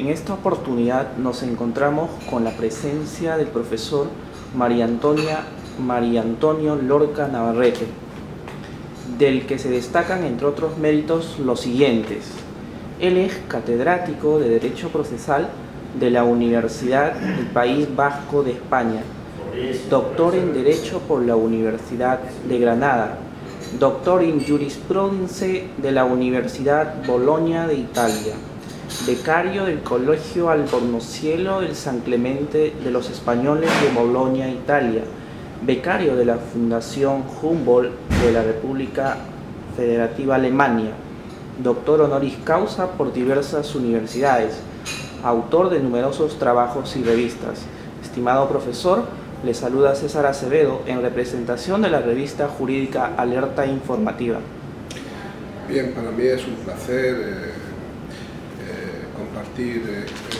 En esta oportunidad nos encontramos con la presencia del profesor María Antonio Lorca Navarrete, del que se destacan, entre otros méritos, los siguientes. Él es catedrático de Derecho Procesal de la Universidad del País Vasco de España, doctor en Derecho por la Universidad de Granada, doctor en Jurisprudence de la Universidad Bologna de Italia, becario del Colegio Albornoziello del San Clemente de los Españoles de Bologna, Italia, becario de la Fundación Humboldt de la República Federativa Alemania, doctor honoris causa por diversas universidades, autor de numerosos trabajos y revistas. Estimado profesor, le saluda César Acevedo en representación de la revista jurídica Alerta Informativa. Bien, para mí es un placer compartir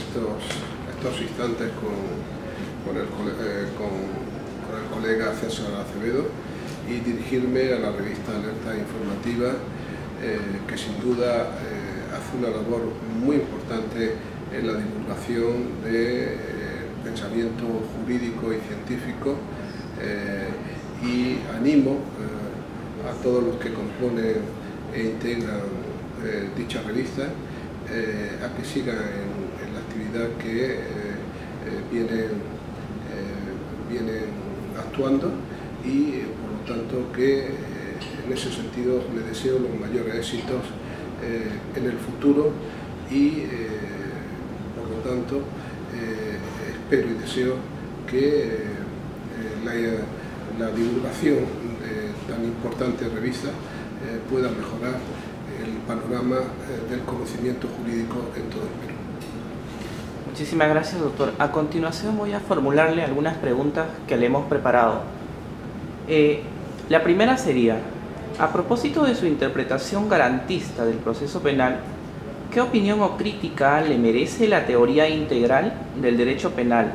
estos instantes con el colega César Acevedo y dirigirme a la revista Alerta Informativa, que sin duda hace una labor muy importante en la divulgación de pensamiento jurídico y científico, y animo a todos los que componen e integran dicha revista a que sigan en la actividad que vienen actuando, y por lo tanto que en ese sentido le deseo los mayores éxitos en el futuro, y por lo tanto espero y deseo que la divulgación de tan importante revista pueda mejorar el panorama del conocimiento jurídico en todo el Perú. Muchísimas gracias, doctor. A continuación voy a formularle algunas preguntas que le hemos preparado. La primera sería, a propósito de su interpretación garantista del proceso penal, ¿qué opinión o crítica le merece la teoría integral del derecho penal,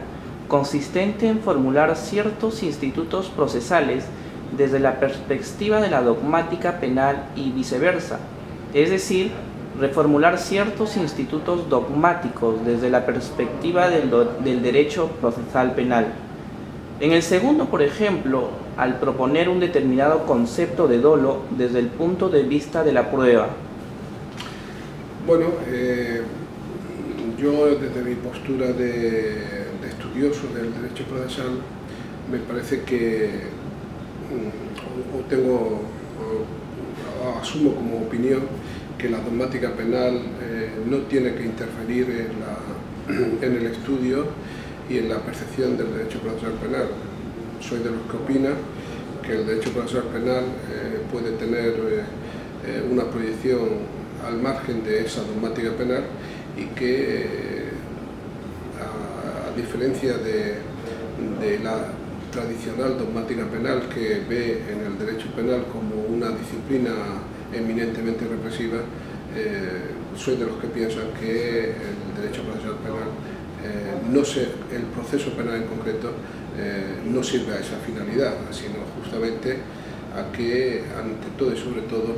consistente en formular ciertos institutos procesales desde la perspectiva de la dogmática penal y viceversa? Es decir, reformular ciertos institutos dogmáticos desde la perspectiva del derecho procesal penal. En el segundo, por ejemplo, al proponer un determinado concepto de dolo desde el punto de vista de la prueba. Bueno, yo desde mi postura de estudioso del derecho procesal me parece que asumo como opinión que la dogmática penal no tiene que interferir en el estudio y en la percepción del derecho procesal penal. Soy de los que opina que el derecho procesal penal puede tener una proyección al margen de esa dogmática penal, y que a diferencia de la tradicional dogmática penal, que ve en el derecho penal como una disciplina eminentemente represiva, soy de los que piensan que el derecho procesal penal, el proceso penal en concreto, no sirve a esa finalidad, sino justamente a que, ante todo y sobre todo,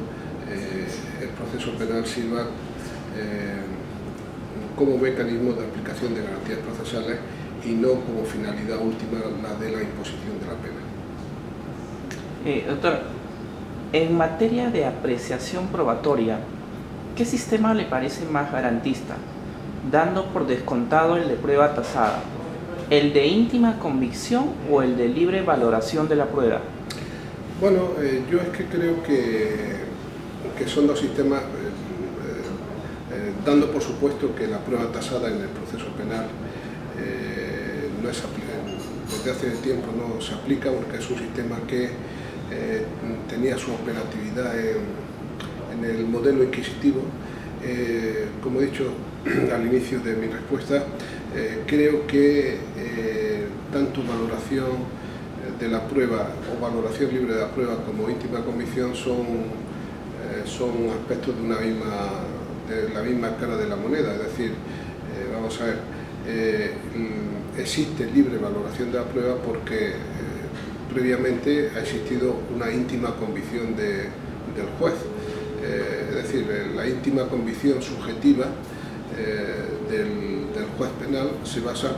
el proceso penal sirva como mecanismo de aplicación de garantías procesales y no como finalidad última la de la imposición de la pena. Doctor, en materia de apreciación probatoria, ¿qué sistema le parece más garantista, dando por descontado el de prueba tasada, el de íntima convicción o el de libre valoración de la prueba? Bueno, yo es que creo que son dos sistemas, dando por supuesto que la prueba tasada en el proceso penal no es desde hace tiempo no se aplica, porque es un sistema que tenía su operatividad en el modelo inquisitivo. Como he dicho al inicio de mi respuesta, creo que tanto valoración de la prueba o valoración libre de la prueba como íntima convicción son aspectos de la misma cara de la moneda. Es decir, vamos a ver, existe libre valoración de la prueba porque previamente ha existido una íntima convicción del juez. Es decir, la íntima convicción subjetiva del juez penal se basa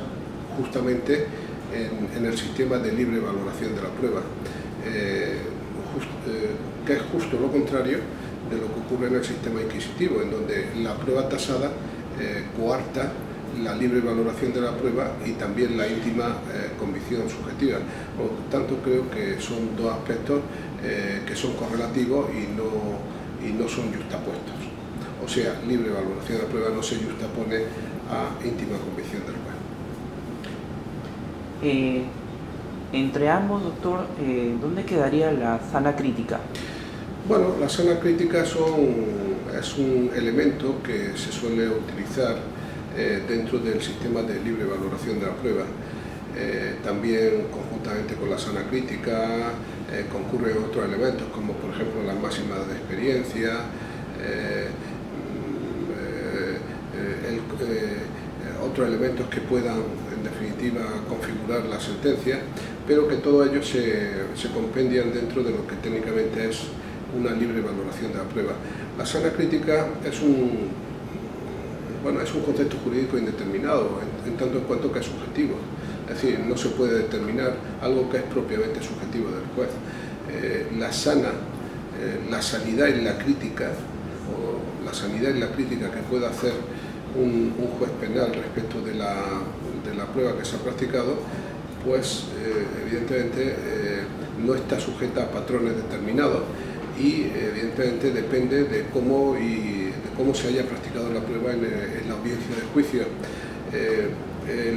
justamente en el sistema de libre valoración de la prueba, que es justo lo contrario de lo que ocurre en el sistema inquisitivo, en donde la prueba tasada coarta la libre valoración de la prueba y también la íntima convicción subjetiva. Por lo tanto, creo que son dos aspectos que son correlativos y no son justapuestos. O sea, libre valoración de la prueba no se justapone a íntima convicción del juez. Entre ambos, doctor, ¿dónde quedaría la sana crítica? Bueno, la sana crítica es un elemento que se suele utilizar dentro del sistema de libre valoración de la prueba. También conjuntamente con la sana crítica concurren otros elementos como por ejemplo las máximas de experiencia, otros elementos que puedan en definitiva configurar la sentencia, pero que todos ellos se compendian dentro de lo que técnicamente es una libre valoración de la prueba. La sana crítica es un concepto jurídico indeterminado en tanto en cuanto que es subjetivo. Es decir, no se puede determinar algo que es propiamente subjetivo del juez. La sanidad y la crítica, o la sanidad y la crítica que pueda hacer un juez penal respecto de la prueba que se ha practicado, pues evidentemente no está sujeta a patrones determinados y evidentemente depende de cómo se haya practicado la prueba en la audiencia de juicio.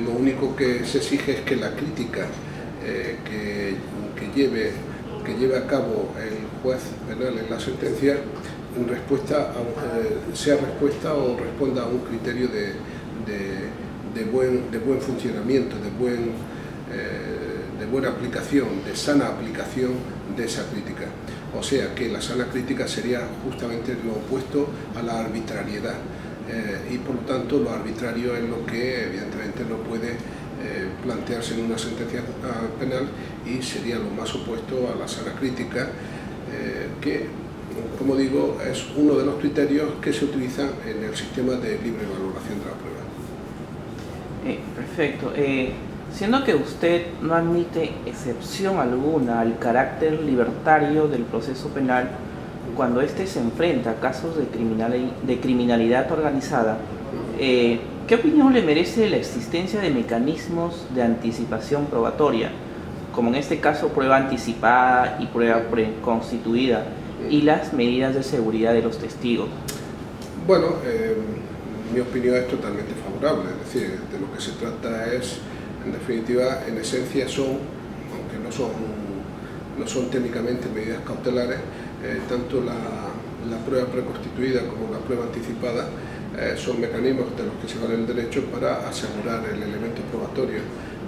Lo único que se exige es que la crítica que lleve a cabo el juez penal en la sentencia sea respuesta o responda a un criterio de buen funcionamiento, de buena aplicación, de sana aplicación de esa crítica. O sea que la sana crítica sería justamente lo opuesto a la arbitrariedad. Y por lo tanto lo arbitrario es lo que evidentemente no puede plantearse en una sentencia penal y sería lo más opuesto a la sana crítica, que, como digo, es uno de los criterios que se utilizan en el sistema de libre valoración de la prueba. Perfecto. Siendo que usted no admite excepción alguna al carácter libertario del proceso penal, cuando éste se enfrenta a casos de criminalidad organizada, ¿qué opinión le merece la existencia de mecanismos de anticipación probatoria, como en este caso prueba anticipada y prueba preconstituida, y las medidas de seguridad de los testigos? Bueno, mi opinión es totalmente favorable, es decir, de lo que se trata es, en definitiva, en esencia aunque no son técnicamente medidas cautelares, tanto la prueba preconstituida como la prueba anticipada son mecanismos de los que se vale el derecho para asegurar el elemento probatorio.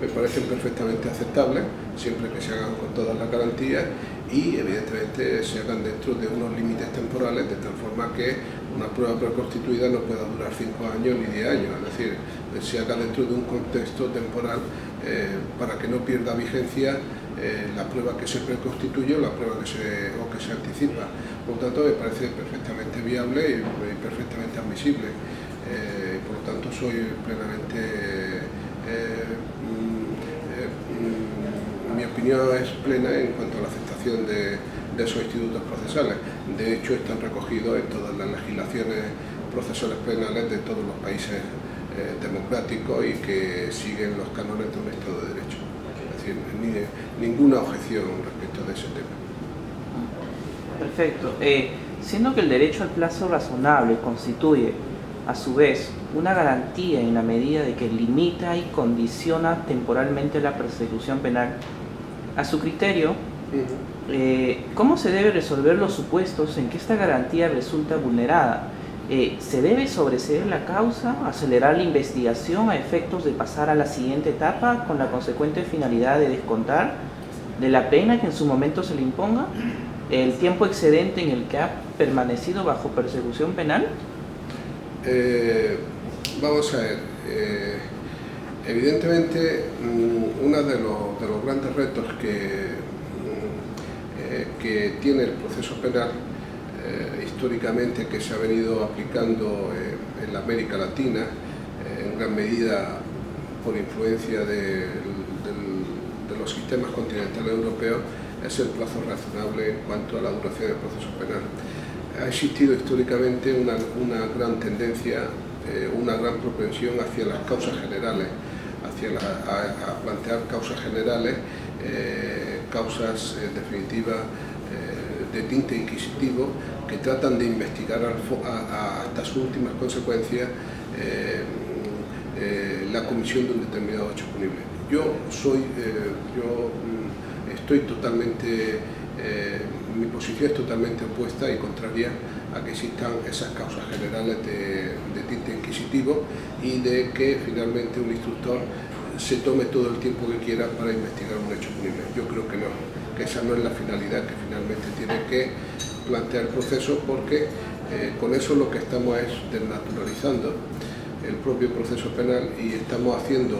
Me parecen perfectamente aceptables, siempre que se hagan con todas las garantías y evidentemente se hagan dentro de unos límites temporales, de tal forma que una prueba preconstituida no pueda durar 5 años ni 10 años, es decir, se haga dentro de un contexto temporal para que no pierda vigencia la prueba que se preconstituye o la prueba que se anticipa. Por lo tanto, me parece perfectamente viable y perfectamente admisible. Por lo tanto, soy plenamente... mi opinión es plena en cuanto a la aceptación de esos institutos procesales. De hecho, están recogidos en todas las legislaciones procesales penales de todos los países democráticos y que siguen los cánones de un Estado de Derecho. Es decir, ninguna objeción respecto de ese tema. Perfecto. Siendo que el derecho al plazo razonable constituye, a su vez, una garantía en la medida de que limita y condiciona temporalmente la persecución penal, a su criterio, ¿cómo se debe resolver los supuestos en que esta garantía resulta vulnerada? ¿Se debe sobreseer la causa, acelerar la investigación a efectos de pasar a la siguiente etapa con la consecuente finalidad de descontar de la pena que en su momento se le imponga el tiempo excedente en el que ha permanecido bajo persecución penal? Vamos a ver, evidentemente uno de los grandes retos que tiene el proceso penal históricamente, que se ha venido aplicando en la América Latina en gran medida por influencia de los sistemas continentales europeos, es el plazo razonable en cuanto a la duración del proceso penal. Ha existido históricamente una gran tendencia, una gran propensión hacia las causas generales, a plantear causas generales, causas en definitiva de tinte inquisitivo, que tratan de investigar hasta sus últimas consecuencias la comisión de un determinado hecho punible. Estoy totalmente, mi posición es totalmente opuesta y contraria a que existan esas causas generales de tinte inquisitivo y de que finalmente un instructor se tome todo el tiempo que quiera para investigar un hecho punible. Yo creo que no, que esa no es la finalidad que finalmente tiene que plantear el proceso, porque con eso lo que estamos es desnaturalizando el propio proceso penal y estamos haciendo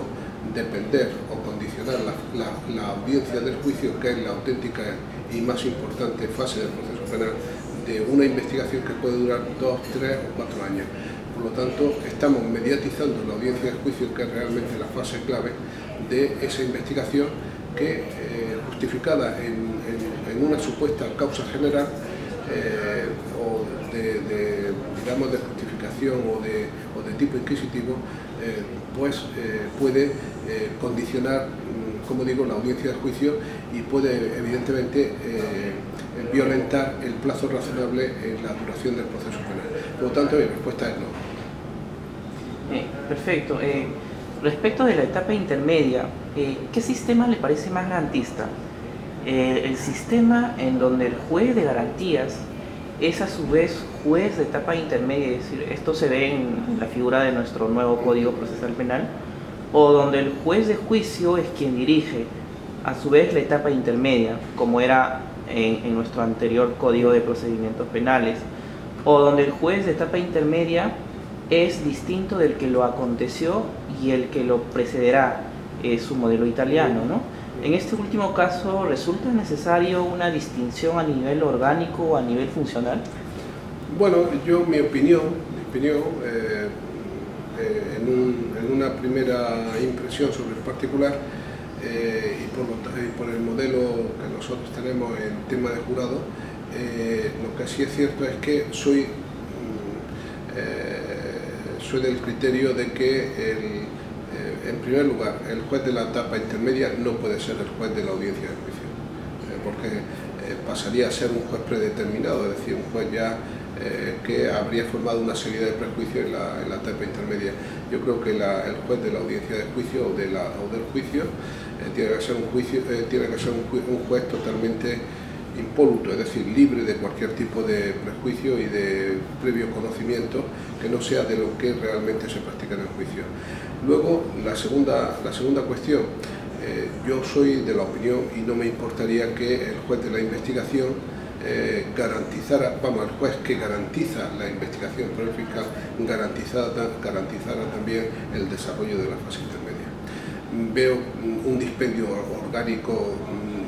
depender o condicionar la audiencia del juicio, que es la auténtica y más importante fase del proceso penal, de una investigación que puede durar 2, 3 o 4 años. Por lo tanto, estamos mediatizando la audiencia del juicio, que es realmente la fase clave de esa investigación, que justificada en una supuesta causa general o digamos de justificación o de tipo inquisitivo, puede condicionar, como digo, la audiencia del juicio y puede evidentemente violentar el plazo razonable en la duración del proceso penal. Por lo tanto, mi respuesta es no. Perfecto. Respecto de la etapa intermedia, ¿qué sistema le parece más garantista? El sistema en donde el juez de garantías es a su vez juez de etapa intermedia, es decir, esto se ve en la figura de nuestro nuevo Código Procesal Penal, o donde el juez de juicio es quien dirige a su vez la etapa intermedia, como era en nuestro anterior Código de Procedimientos Penales, o donde el juez de etapa intermedia es distinto del que lo aconteció y el que lo precederá, su modelo italiano, ¿no? En este último caso, ¿resulta necesario una distinción a nivel orgánico o a nivel funcional? Bueno, mi opinión en una primera impresión sobre el particular y por el modelo que nosotros tenemos en tema de jurado, lo que sí es cierto es que soy del criterio de que en primer lugar, el juez de la etapa intermedia no puede ser el juez de la audiencia de juicio, porque pasaría a ser un juez predeterminado, es decir, un juez ya que habría formado una serie de prejuicios en la etapa intermedia. Yo creo que el juez de la audiencia de juicio o del juicio tiene que ser un juez totalmente impoluto, es decir, libre de cualquier tipo de prejuicio y de previo conocimiento que no sea de lo que realmente se practica en el juicio. Luego, la segunda cuestión, yo soy de la opinión y no me importaría que el juez de la investigación garantizara, el juez que garantiza la investigación por el fiscal garantizara también el desarrollo de la fase intermedia. Veo un dispendio orgánico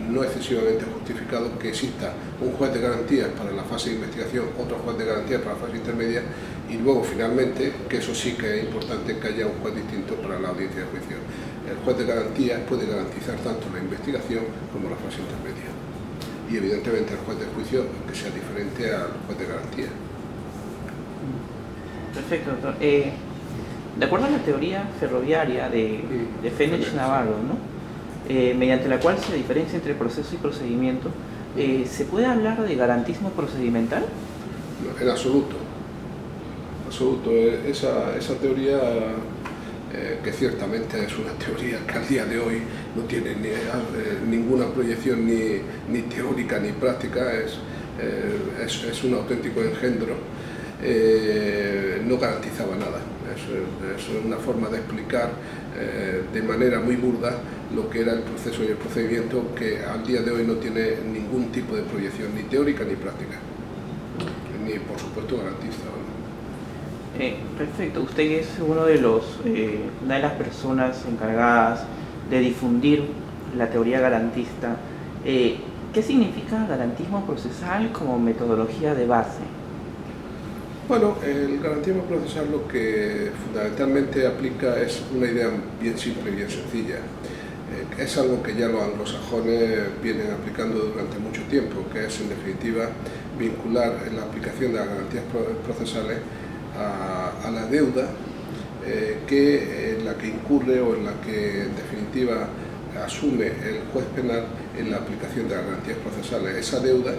no excesivamente justificado que exista un juez de garantías para la fase de investigación, otro juez de garantías para la fase intermedia y luego finalmente, que eso sí que es importante, que haya un juez distinto para la audiencia de juicio. El juez de garantías puede garantizar tanto la investigación como la fase intermedia y evidentemente el juez de juicio que sea diferente al juez de garantías. Perfecto, doctor. De acuerdo a la teoría ferroviaria de Fenech Navarro, ¿no? Mediante la cual se diferencia entre proceso y procedimiento, ¿se puede hablar de garantismo procedimental? No, en absoluto. Esa teoría, que ciertamente es una teoría que al día de hoy no tiene ninguna proyección ni teórica ni práctica, es un auténtico engendro, no garantizaba nada. Es una forma de explicar de manera muy burda lo que era el proceso y el procedimiento, que al día de hoy no tiene ningún tipo de proyección ni teórica ni práctica, ni por supuesto garantista. Perfecto, usted es una de las personas encargadas de difundir la teoría garantista. ¿Qué significa garantismo procesal como metodología de base? Bueno, el garantismo procesal lo que fundamentalmente aplica es una idea bien simple y bien sencilla. Es algo que ya los anglosajones vienen aplicando durante mucho tiempo, que es en definitiva vincular en la aplicación de las garantías procesales a la deuda en la que incurre o en la que en definitiva asume el juez penal en la aplicación de las garantías procesales. Esa deuda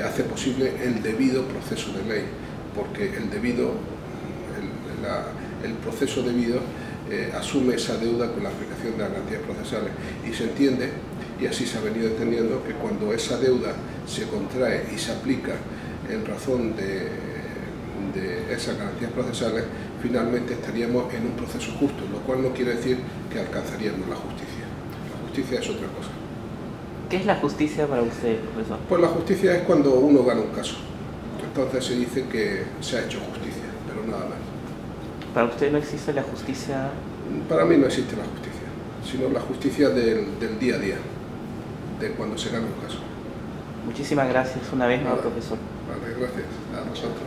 hace posible el debido proceso de ley, porque el proceso debido asume esa deuda con la aplicación de las garantías procesales y se entiende, y así se ha venido entendiendo, que cuando esa deuda se contrae y se aplica en razón de esas garantías procesales, finalmente estaríamos en un proceso justo, lo cual no quiere decir que alcanzaríamos la justicia. La justicia es otra cosa. ¿Qué es la justicia para usted, profesor? Pues la justicia es cuando uno gana un caso. Entonces se dice que se ha hecho justicia, pero nada más. ¿Para usted no existe la justicia? Para mí no existe la justicia, sino la justicia del día a día, de cuando se gana un caso. Muchísimas gracias una vez más, profesor. Vale, gracias a nosotros.